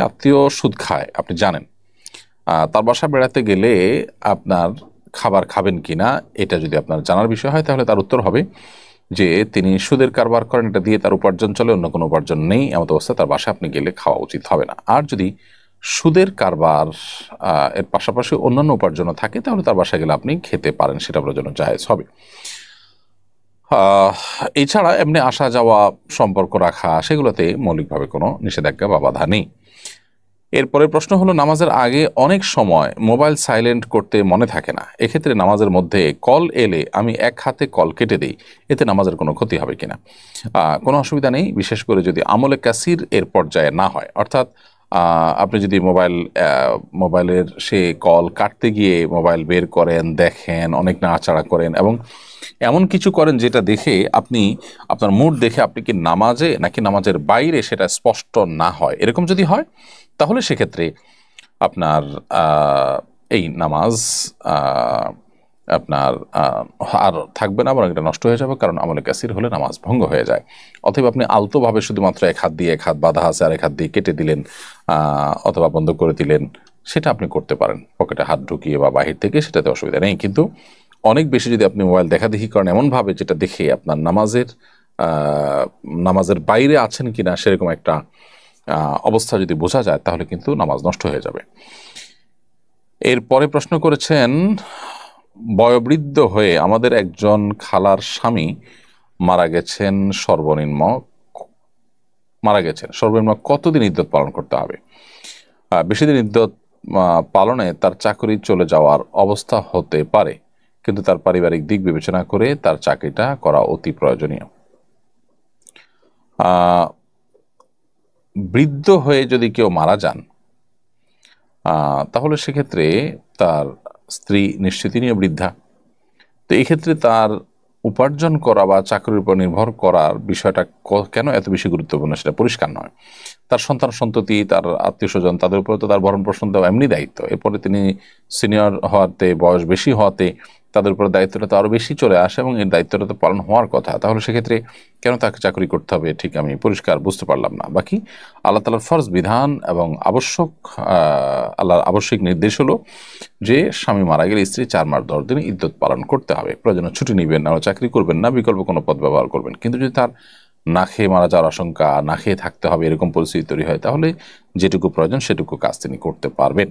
আত্মীয় সুদ খায় আপনি জানেন, তার বাসা বেড়াতে গেলে আপনার খাবার খাবেন কিনা এটা যদি আপনার জানার বিষয় হয়, তাহলে তার উত্তর হবে যে তিনি সুদের কারবার করেন, এটা দিয়ে তার উপার্জন চলে, অন্য কোনো উপার্জন নেই, এমত অবস্থায় তার বাসায় আপনি গেলে খাওয়া উচিত হবে না। আর যদি সুদের কারবার এর পাশাপাশি অন্যান্য উপার্জনও থাকে, তাহলে তার বাসায় গেলে আপনি খেতে পারেন, সেটা আপনার জন্য জায়েজ হবে। এছাড়া এমনি আসা যাওয়া, সম্পর্ক রাখা, সেগুলোতে মৌলিকভাবে কোনো নিষেধাজ্ঞা বা বাধা নেই। এরপরের প্রশ্ন হলো, নামাজের আগে অনেক সময় মোবাইল সাইলেন্ট করতে মনে থাকে না, এক্ষেত্রে নামাজের মধ্যে কল এলে আমি এক হাতে কল কেটে দিই, এতে নামাজের কোনো ক্ষতি হবে কিনা? কোনো অসুবিধা নেই, বিশেষ করে যদি আমলে কাসির এর পর্যায়ে না হয়, অর্থাৎ আপনি যদি মোবাইলের সে কল কাটতে গিয়ে মোবাইল বের করেন, দেখেন, অনেক নাড়াচাড়া করেন এবং এমন কিছু করেন যেটা দেখে আপনার মুড দেখে আপনি কি নামাজে নাকি নামাজের বাইরে সেটা স্পষ্ট না হয়, এরকম যদি হয়, তাহলে সেক্ষেত্রে আপনার এই নামাজ আপনার আর থাকবে না, বরং এটা নষ্ট হয়ে যাবে, কারণ আমলে কাসির হলে নামাজ ভঙ্গ হয়ে যায়। অথবা আপনি আলতোভাবে শুধুমাত্র এক হাত দিয়ে, এক হাত বাঁধা আছে আর এক হাত দিয়ে কেটে দিলেন, অথবা বন্ধ করে দিলেন, সেটা আপনি করতে পারেন পকেটে হাত ঢুকিয়ে বা বাহির থেকে, সেটাতে অসুবিধা নেই। কিন্তু অনেক বেশি যদি আপনি মোবাইল দেখাদেখি করেন এমনভাবে যেটা দেখে আপনার নামাজের বাইরে আছেন কিনা সেরকম একটা অবস্থা যদি বোঝা যায়, তাহলে কিন্তু নামাজ নষ্ট হয়ে যাবে। এরপরে প্রশ্ন করেছেন, বয়োবৃদ্ধ হয়ে আমাদের একজন খালার স্বামী মারা গেছেন, সর্বনিম্ন কতদিন ইদ্যত পালন করতে হবে? বেশি দিন ইদ্যত পালনে তার চাকরি চলে যাওয়ার অবস্থা হতে পারে, কিন্তু তার পারিবারিক দিক বিবেচনা করে তার চাকরিটা করা অতি প্রয়োজনীয়। বৃদ্ধ হয়ে যদি কেউ মারা যান, তাহলে সেক্ষেত্রে তার স্ত্রী নিশ্চিতই নিয়ে বৃদ্ধা, তো এই ক্ষেত্রে তার উপার্জন করা বা চাকরির উপর নির্ভর করার বিষয়টা কেন এত বেশি গুরুত্বপূর্ণ সেটা পরিষ্কার নয়। তার সন্তান সন্ততি, তার আত্মীয় স্বজন, তাদের উপর তো তার ভরণ পোষণ দেওয়া এমনি দায়িত্ব, এরপরে তিনি সিনিয়র হওয়াতে, বয়স বেশি হওয়াতে তাদের উপর দায়িত্বটা তো আরও বেশি চলে আসে এবং এই দায়িত্বটা তো পালন হওয়ার কথা, তাহলে সেক্ষেত্রে কেন তাকে চাকরি করতে হবে, ঠিক আমি পরিষ্কার বুঝতে পারলাম না। বাকি আল্লাহ তাআলার ফরজ বিধান এবং আল্লাহর আবশ্যিক নির্দেশ হলো যে স্বামী মারা গেলে স্ত্রী 4 মাস 10 দিন ইদ্যত পালন করতে হবে, প্রয়োজনে ছুটি নেবেন না, চাকরি করবেন না, বিকল্প কোনো পথ ব্যবহার করবেন। কিন্তু যদি তার না খেয়ে মারা যাওয়ার আশঙ্কা, না খেয়ে থাকতে হবে এরকম পরিস্থিতি তৈরি হয়, তাহলে যেটুকু প্রয়োজন সেটুকু কাজ তিনি করতে পারবেন।